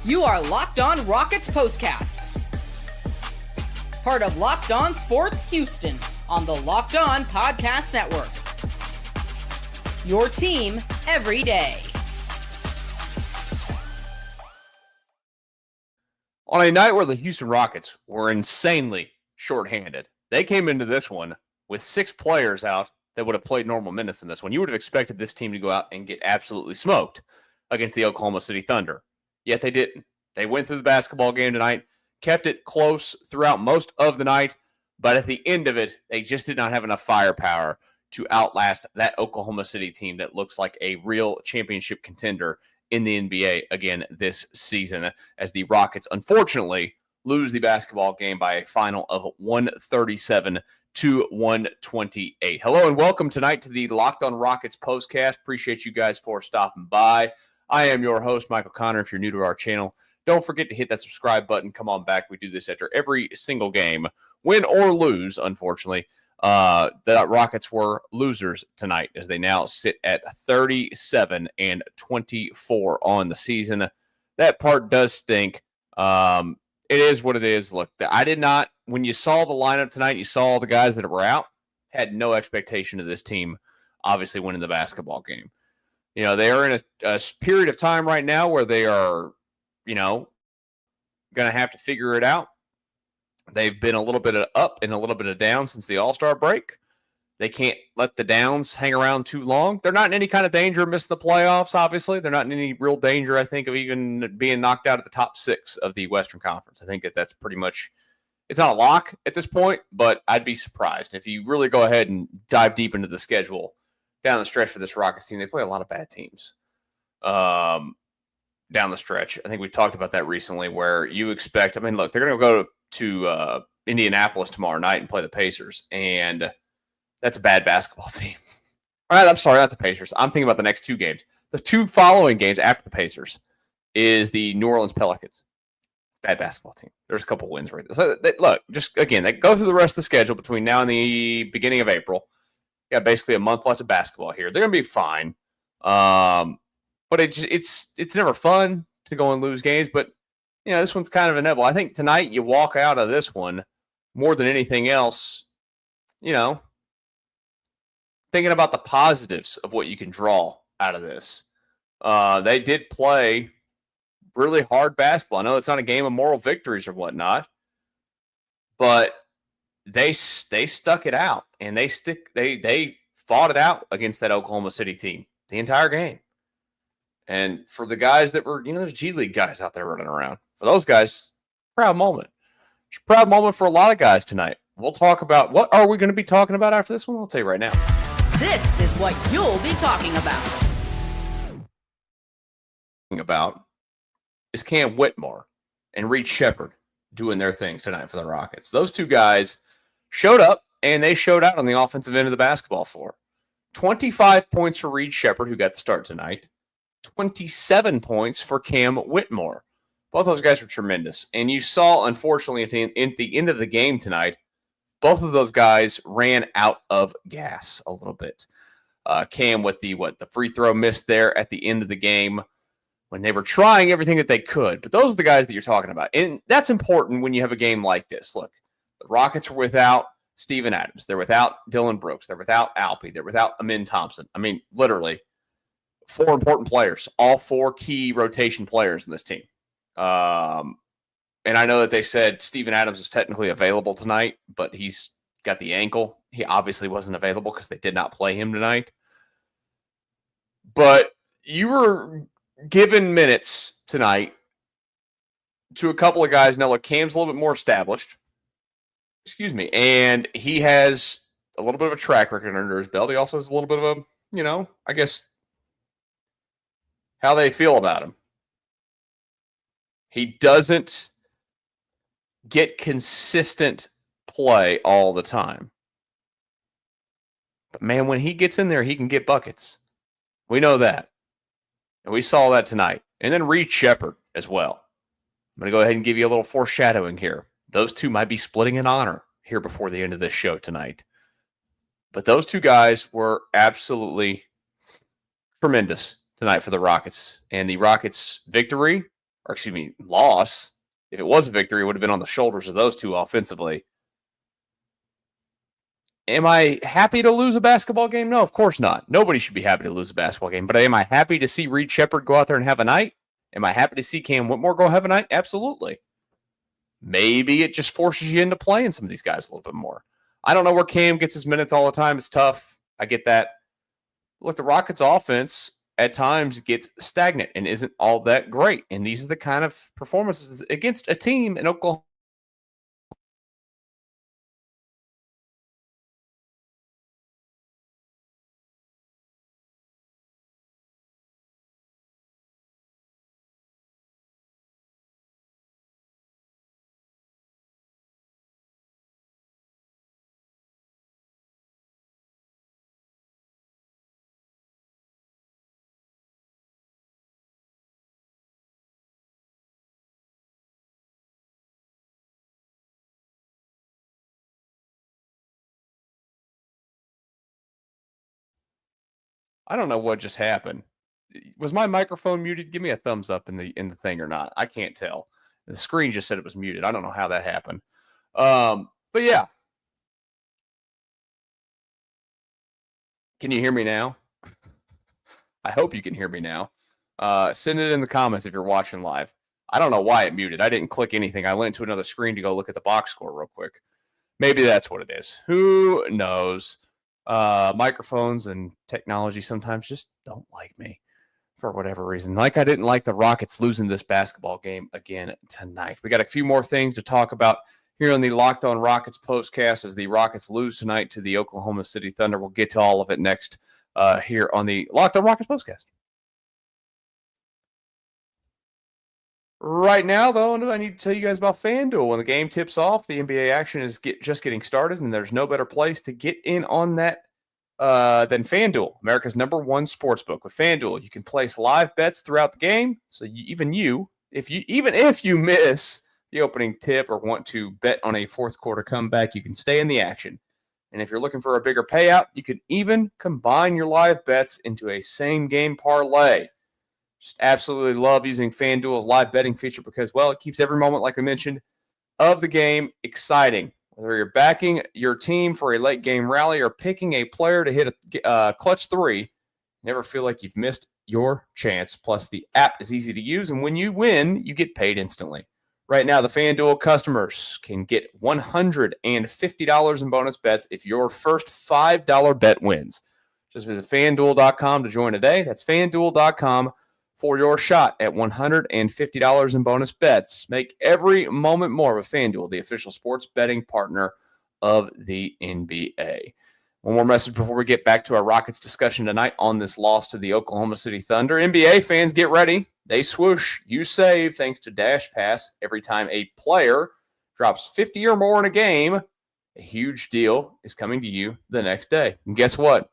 You are Locked On Rockets Postcast, part of Locked On Sports Houston on the Locked On Podcast Network. Your team every day. On a night where the Houston Rockets were insanely shorthanded, they came into this one with 6 players out that would have played normal minutes in this one. You would have expected this team to go out and get absolutely smoked against the Oklahoma City Thunder. Yet they didn't. They went through the basketball game tonight, kept it close throughout most of the night, but at the end of it, they just did not have enough firepower to outlast that Oklahoma City team that looks like a real championship contender in the NBA again this season, as the Rockets unfortunately lose the basketball game by a final of 137 to 128. Hello and welcome tonight to the Locked On Rockets Postcast. Appreciate you guys for stopping by. I am your host, Michael Connor. If you're new to our channel, don't forget to hit that subscribe button. Come on back. We do this after every single game, win or lose, unfortunately. The Rockets were losers tonight as they now sit at 37-24 on the season. That part does stink. It is what it is. Look, I did not, when you saw the lineup tonight, you saw all the guys that were out, had no expectation of this team obviously winning the basketball game. You know, they are in a period of time right now where they are, you know, going to have to figure it out. They've been a little bit of up and a little bit of down since the All-Star break. They can't let the downs hang around too long. They're not in any kind of danger of missing the playoffs, obviously. They're not in any real danger, I think, of even being knocked out of the top 6 of the Western Conference. I think that's pretty much, it's not a lock at this point, but I'd be surprised if you really go ahead and dive deep into the schedule down the stretch for this Rockets team. They play a lot of bad teams down the stretch. I think we talked about that recently where you expect, I mean, look, they're going to go to Indianapolis tomorrow night and play the Pacers, and that's a bad basketball team. All right, I'm sorry, not the Pacers. I'm thinking about the next 2 games. The 2 following games after the Pacers is the New Orleans Pelicans. Bad basketball team. There's a couple wins right there. So, look, just again, they go through the rest of the schedule between now and the beginning of April. Got basically a month left of basketball here. They're going to be fine. But it's never fun to go and lose games. But, you know, this one's kind of inevitable. I think tonight you walk out of this one more than anything else, you know, thinking about the positives of what you can draw out of this. They did play really hard basketball. I know it's not a game of moral victories or whatnot, but they stuck it out, and they fought it out against that Oklahoma City team the entire game. And for the guys that were, you know, there's G League guys out there running around. For those guys, proud moment. It's a proud moment for a lot of guys tonight. We'll talk about, what are we going to be talking about after this one? I'll tell you right now. This is what you'll be talking about is Cam Whitmore and Reed Sheppard doing their things tonight for the Rockets. Those 2 guys showed up, and they showed out on the offensive end of the basketball floor. 25 points for Reed Sheppard, who got the start tonight. 27 points for Cam Whitmore. Both those guys were tremendous. And you saw, unfortunately, at the end of the game tonight, both of those guys ran out of gas a little bit. Cam with the free throw missed there at the end of the game when they were trying everything that they could. But those are the guys that you're talking about. And that's important when you have a game like this. Look, the Rockets are without Steven Adams. They're without Dylan Brooks. They're without Alpy. They're without Amin Thompson. I mean, literally 4 important players, all 4 key rotation players in this team. And I know that they said Steven Adams is technically available tonight, but he's got the ankle. He obviously wasn't available because they did not play him tonight. But you were given minutes tonight to a couple of guys. Now, look, Cam's a little bit more established. And he has a little bit of a track record under his belt. He also has a little bit of a, you know, I guess, how they feel about him. He doesn't get consistent play all the time. But, man, when he gets in there, he can get buckets. We know that. And we saw that tonight. And then Reed Sheppard as well. I'm going to go ahead and give you a little foreshadowing here. Those 2 might be splitting an honor here before the end of this show tonight. But those 2 guys were absolutely tremendous tonight for the Rockets. And the Rockets' victory loss. If it was a victory, it would have been on the shoulders of those two offensively. Am I happy to lose a basketball game? No, of course not. Nobody should be happy to lose a basketball game. But am I happy to see Reed Sheppard go out there and have a night? Am I happy to see Cam Whitmore go have a night? Absolutely. Maybe it just forces you into playing some of these guys a little bit more. I don't know where Cam gets his minutes all the time. It's tough. I get that. Look, the Rockets offense at times gets stagnant and isn't all that great. And these are the kind of performances against a team in Oklahoma. I don't know what just happened. Was my microphone muted? Give me a thumbs up in the thing or not. I can't tell. The screen just said it was muted. I don't know how that happened. But yeah. Can you hear me now? I hope you can hear me now. Send it in the comments if you're watching live. I don't know why it muted. I didn't click anything. I went to another screen to go look at the box score real quick. Maybe that's what it is. Who knows? Microphones and technology sometimes just don't like me for whatever reason. Like I didn't like the Rockets losing this basketball game again tonight. We got a few more things to talk about here on the Locked On Rockets Postcast as the Rockets lose tonight to the Oklahoma City Thunder. We'll get to all of it next here on the Locked On Rockets Postcast. Right now, though, I need to tell you guys about FanDuel. When the game tips off, the NBA action is just getting started, and there's no better place to get in on that than FanDuel, America's #1 sportsbook. With FanDuel, you can place live bets throughout the game, so even if you miss the opening tip or want to bet on a fourth quarter comeback, you can stay in the action. And if you're looking for a bigger payout, you can even combine your live bets into a same-game parlay. Just absolutely love using FanDuel's live betting feature because, well, it keeps every moment, like I mentioned, of the game exciting. Whether you're backing your team for a late game rally or picking a player to hit a clutch three, never feel like you've missed your chance. Plus, the app is easy to use, and when you win, you get paid instantly. Right now, the FanDuel customers can get $150 in bonus bets if your first $5 bet wins. Just visit FanDuel.com to join today. That's FanDuel.com for your shot at $150 in bonus bets. Make every moment more with FanDuel, the official sports betting partner of the NBA. One more message before we get back to our Rockets discussion tonight on this loss to the Oklahoma City Thunder. NBA fans, get ready. They swoosh, you save thanks to Dash Pass. Every time a player drops 50 or more in a game, a huge deal is coming to you the next day. And guess what?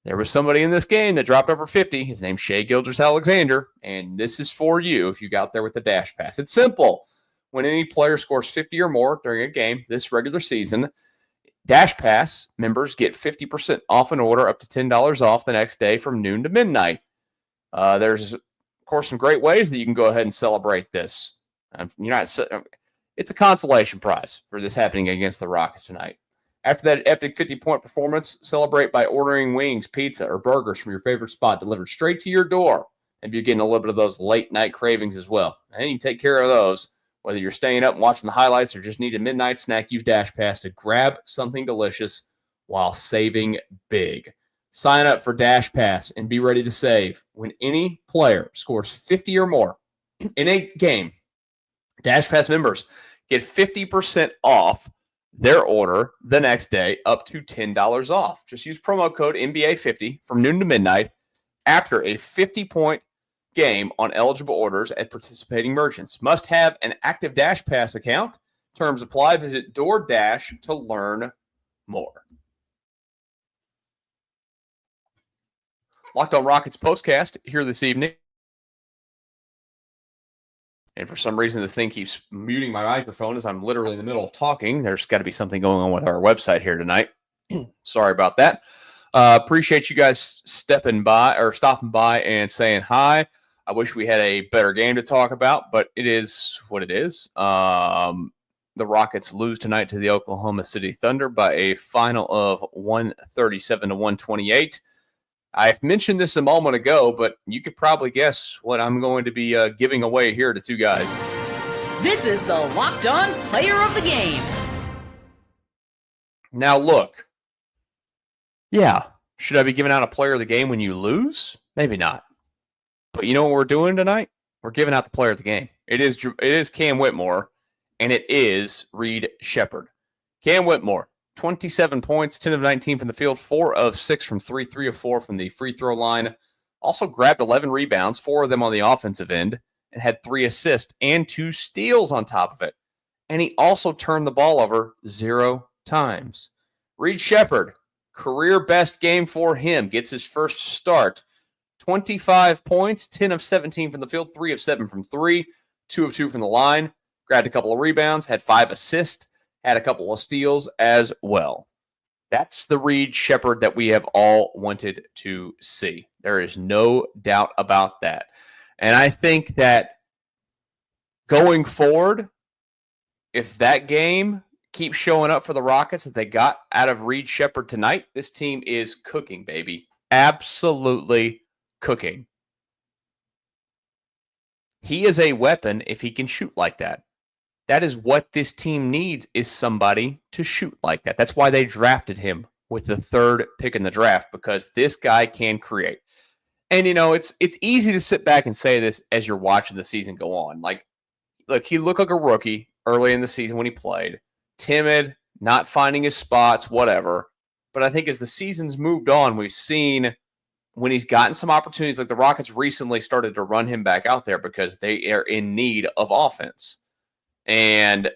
There was somebody in this game that dropped over 50. His name's Shai Gilgeous-Alexander, and this is for you if you got there with the Dash Pass. It's simple. When any player scores 50 or more during a game this regular season, Dash Pass members get 50% off an order, up to $10 off the next day from noon to midnight. There's, of course, some great ways that you can go ahead and celebrate this. It's a consolation prize for this happening against the Rockets tonight. After that epic 50-point performance, celebrate by ordering wings, pizza, or burgers from your favorite spot delivered straight to your door. Maybe you're getting a little bit of those late-night cravings as well. And you can take care of those. Whether you're staying up and watching the highlights or just need a midnight snack, use Dash Pass to grab something delicious while saving big. Sign up for Dash Pass and be ready to save. When any player scores 50 or more in a game, Dash Pass members get 50% off their order the next day, up to $10 off. Just use promo code NBA50 from noon to midnight after a 50-point game on eligible orders at participating merchants. Must have an active Dash Pass account. Terms apply. Visit DoorDash to learn more. Locked On Rockets Postcast here this evening. And for some reason, this thing keeps muting my microphone as I'm literally in the middle of talking. There's got to be something going on with our website here tonight. Sorry about that. Appreciate you guys stopping by and saying hi. I wish we had a better game to talk about, but it is what it is. The Rockets lose tonight to the Oklahoma City Thunder by a final of 137 to 128. I've mentioned this a moment ago, but you could probably guess what I'm going to be giving away here to two guys. This is the Locked On Player of the Game. Now, look. Yeah, should I be giving out a player of the game when you lose? Maybe not. But you know what we're doing tonight? We're giving out the player of the game. It is Cam Whitmore, and it is Reed Sheppard. Cam Whitmore, 27 points, 10 of 19 from the field, 4 of 6 from 3, 3 of 4 from the free throw line. Also grabbed 11 rebounds, 4 of them on the offensive end, and had 3 assists and 2 steals on top of it. And he also turned the ball over 0 times. Reed Sheppard, career best game for him, gets his first start. 25 points, 10 of 17 from the field, 3 of 7 from 3, 2 of 2 from the line, grabbed a couple of rebounds, had 5 assists, had a couple of steals as well. That's the Reed Sheppard that we have all wanted to see. There is no doubt about that. And I think that going forward, if that game keeps showing up for the Rockets that they got out of Reed Sheppard tonight, this team is cooking, baby. Absolutely cooking. He is a weapon if he can shoot like that. That is what this team needs, is somebody to shoot like that. That's why they drafted him with the 3rd pick in the draft, because this guy can create. And, you know, it's easy to sit back and say this as you're watching the season go on. Like, look, he looked like a rookie early in the season when he played. Timid, not finding his spots, whatever. But I think as the season's moved on, we've seen when he's gotten some opportunities, like the Rockets recently started to run him back out there because they are in need of offense. And,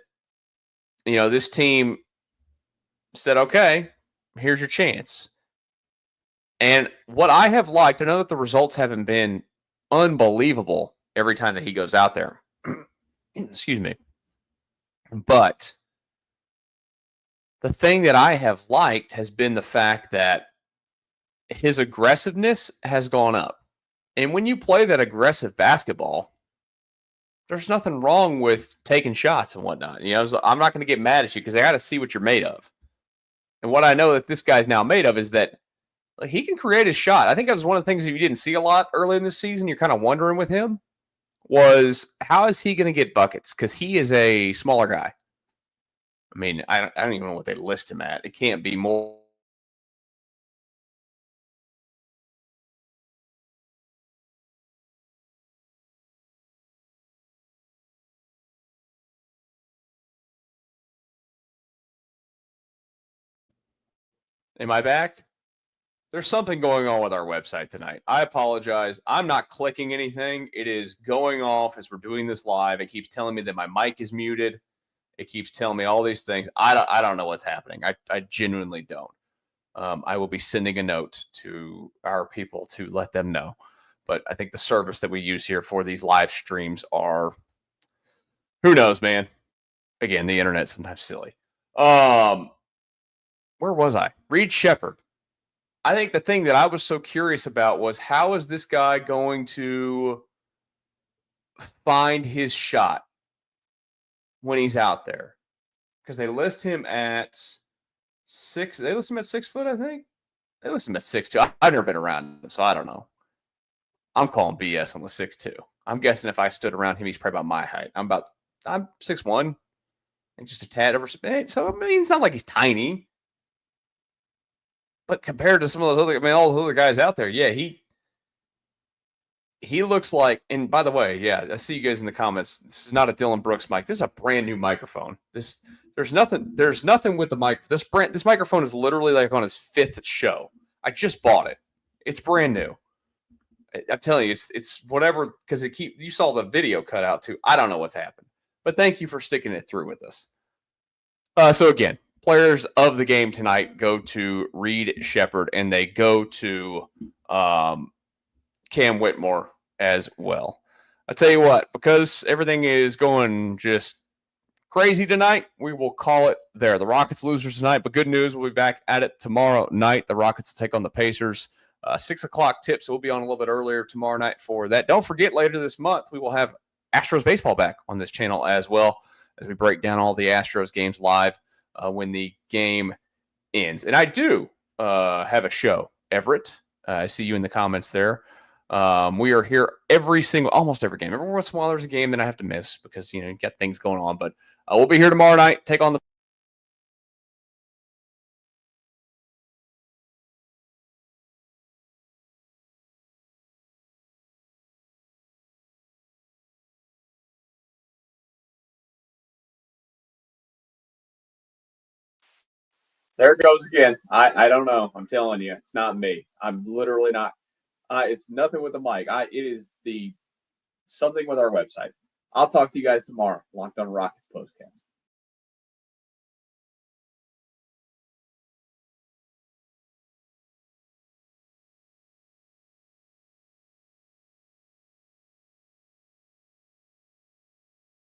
you know, this team said, okay, here's your chance. And what I have liked, I know that the results haven't been unbelievable every time that he goes out there. Excuse me. But the thing that I have liked has been the fact that his aggressiveness has gone up. And when you play that aggressive basketball, there's nothing wrong with taking shots and whatnot. You know, I'm not going to get mad at you because I got to see what you're made of. And what I know that this guy's now made of is that he can create a shot. I think that was one of the things that you didn't see a lot early in the season. You're kind of wondering with him was how is he going to get buckets? Because he is a smaller guy. I mean, I don't even know what they list him at. It can't be more. Am I back? There's something going on with our website tonight. I apologize. I'm not clicking anything. It is going off as we're doing this live. It keeps telling me that my mic is muted. It keeps telling me all these things. I don't know what's happening. I genuinely don't. I will be sending a note to our people to let them know. But I think the service that we use here for these live streams are, who knows, man. Again, the internet's sometimes silly. Where was I? Reed Sheppard. I think the thing that I was so curious about was how is this guy going to find his shot when he's out there? Because they list him at 6. They list him at 6 foot, I think. They list him at 6'2". I've never been around him, so I don't know. I'm calling BS on the 6'2". I'm guessing if I stood around him, he's probably about my height. I'm 6'1", and just a tad over. So I mean, it's not like he's tiny. But compared to some of those other, all those other guys out there, yeah, he looks like. And by the way, yeah, I see you guys in the comments. This is not a Dylan Brooks mic. This is a brand new microphone. There's nothing with the mic. This microphone is literally like on his 5th show. I just bought it. It's brand new. I'm telling you, it's whatever, because you saw the video cut out too. I don't know what's happened, but thank you for sticking it through with us. So again, players of the game tonight go to Reed Sheppard, and they go to Cam Whitmore as well. I tell you what, because everything is going just crazy tonight, we will call it there. The Rockets losers tonight, but good news, we'll be back at it tomorrow night. The Rockets will take on the Pacers. 6 o'clock tip, so we'll be on a little bit earlier tomorrow night for that. Don't forget, later this month, we will have Astros baseball back on this channel as well as we break down all the Astros games live when the game ends. And I do have a show, Everett. I see you in the comments there. We are here almost every game. Every once in a while, there's a game that I have to miss because, you got things going on. But we'll be here tomorrow night. Take on the There it goes again. I don't know. I'm telling you, it's not me. I'm literally not. It's nothing with the mic. It is something with our website. I'll talk to you guys tomorrow. Locked On Rockets Postcast.